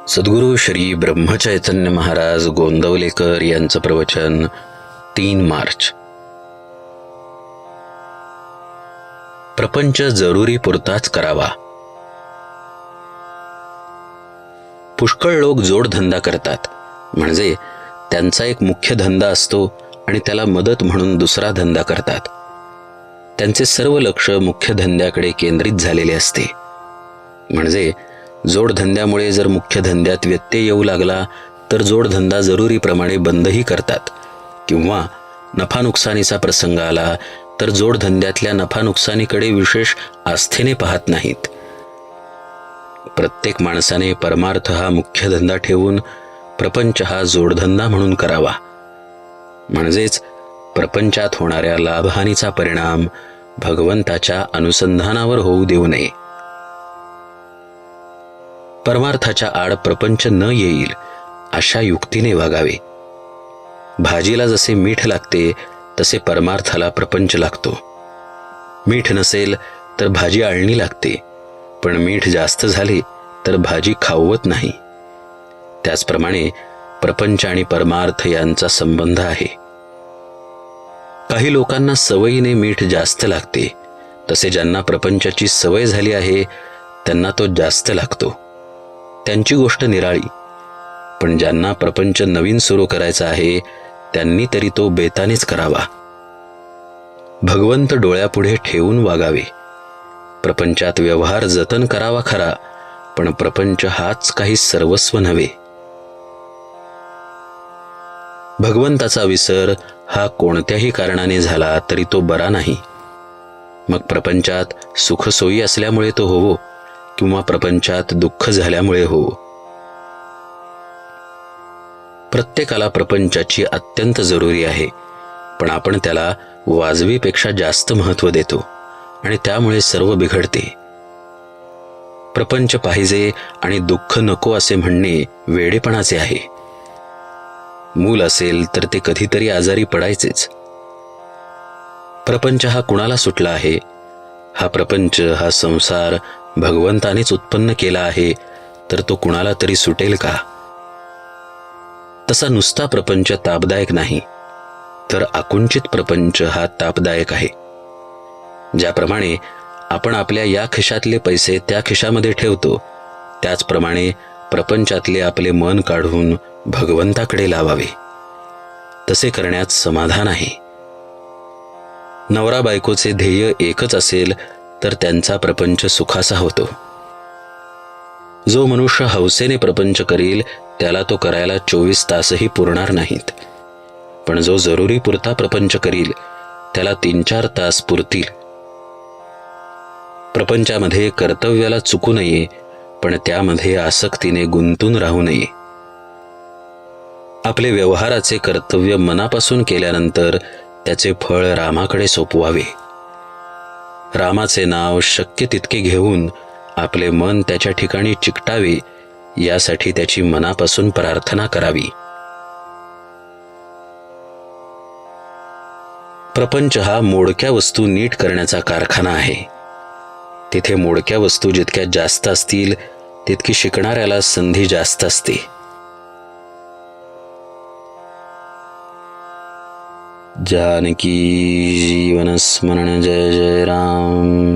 सद्गुरू श्री ब्रह्मचैतन्य महाराज गोंदवलेकर यांचं प्रवचन 3 मार्च. प्रपंच जरुरी पुरताच करावा. पुष्कळ लोक जोडधंदा करतात, म्हणजे त्यांचा एक मुख्य धंदा असतो आणि त्याला मदत म्हणून दुसरा धंदा करतात. त्यांचे सर्व लक्ष मुख्य धंद्याकडे केंद्रित झालेले असते. म्हणजे जोडधंद्यामुळे जर मुख्य धंद्यात व्यत्यय येऊ लागला तर जोडधंदा जरुरीप्रमाणे बंदही करतात, किंवा नफा नुकसानीचा प्रसंग आला तर जोडधंद्यातल्या नफा नुकसानीकडे विशेष आस्थेने पाहत नाहीत. प्रत्येक माणसाने परमार्थ हा मुख्य धंदा ठेवून प्रपंच हा जोडधंदा म्हणून करावा. म्हणजेच प्रपंचात होणाऱ्या लाभहानीचा परिणाम भगवंताच्या अनुसंधानावर होऊ देऊ नये. परमार्थाच्या आड प्रपंच न येईल अशा युक्तीने वागावे. भाजीला जसे मीठ लागते तसे परमार्थाला प्रपंच लागतो. मीठ नसेल तर भाजी आळणी लागते, पण मीठ जास्त झाले तर भाजी खावत नाही. त्याचप्रमाणे प्रपंच आणि परमार्थ यांचा संबंध आहे. काही लोकांना सवयीने मीठ जास्त लागते, तसे ज्यांना प्रपंचाची सवय झाली आहे त्यांना तो जास्त लागतो. त्यांची गोष्ट निराळी. पण ज्यांना प्रपंच नवीन सुरू करायचा आहे त्यांनी तरी तो बेतानेच करावा. भगवंत डोळ्यापुढे ठेवून वागावे. प्रपंचात व्यवहार जतन करावा खरा, पण प्रपंच हाच काही सर्वस्व नव्हे. भगवंताचा विसर हा कोणत्याही कारणाने झाला तरी तो बरा नाही. मग प्रपंचात सुखसोयी असल्यामुळे तो होवो, किंवा प्रपंचात दुःख झाल्यामुळे होवो. प्रत्येकाला प्रपंचाची अत्यंत जरुरी आहे, पण आपण त्याला वाजवीपेक्षा जास्त महत्त्व देतो आणि त्यामुळे सर्व बिघडते. प्रपंच पाहिजे आणि दुःख नको असे म्हणणे वेडेपणाचे आहे. मूल असेल तर ते कधीतरी आजारी पडायचेच. प्रपंच हा कुणाला सुटला आहे? हा प्रपंच, हा संसार भगवंतानेच उत्पन्न केला आहे, तर तो कुणाला तरी सुटेल का? तसा नुसता प्रपंच तापदायक नाही, तर आकुंचित प्रपंच हा तापदायक आहे. ज्याप्रमाणे आपण आपल्या या खिशातले पैसे त्या खिशामध्ये ठेवतो, त्याचप्रमाणे प्रपंचातले आपले मन काढून भगवंताकडे लावावे. तसे करण्यात समाधान आहे. नवरा बायकोचे ध्येय एकच असेल तर त्यांचा प्रपंच सुखाचा होतो. जो मनुष्य हौसेने प्रपंच करील त्याला तो करायला 24 तासही पुरणार नाहीत, पण जो जरुरी पुरता प्रपंच करील त्याला 3-4 तास पुरतील. प्रपंचामध्ये कर्तव्याला चुकू नये, पण त्यामध्ये आसक्तीने गुंतून राहू नये. आपले व्यवहाराचे कर्तव्य मनापासून केल्यानंतर त्याचे फळ रामाकडे सोपवावे. रामाचे नाव शक्य तितके घेऊन आपले मन त्याच्या ठिकाणी चिकटावे, यासाठी त्याची मनापासून प्रार्थना करावी. प्रपंच हा मोडक्या वस्तू नीट करण्याचा कारखाना आहे. तिथे मोडक्या वस्तू जितक्या जास्त असतील तितकी शिकणाऱ्याला संधी जास्त असते. जानकी जीवन स्मरण जय जय राम.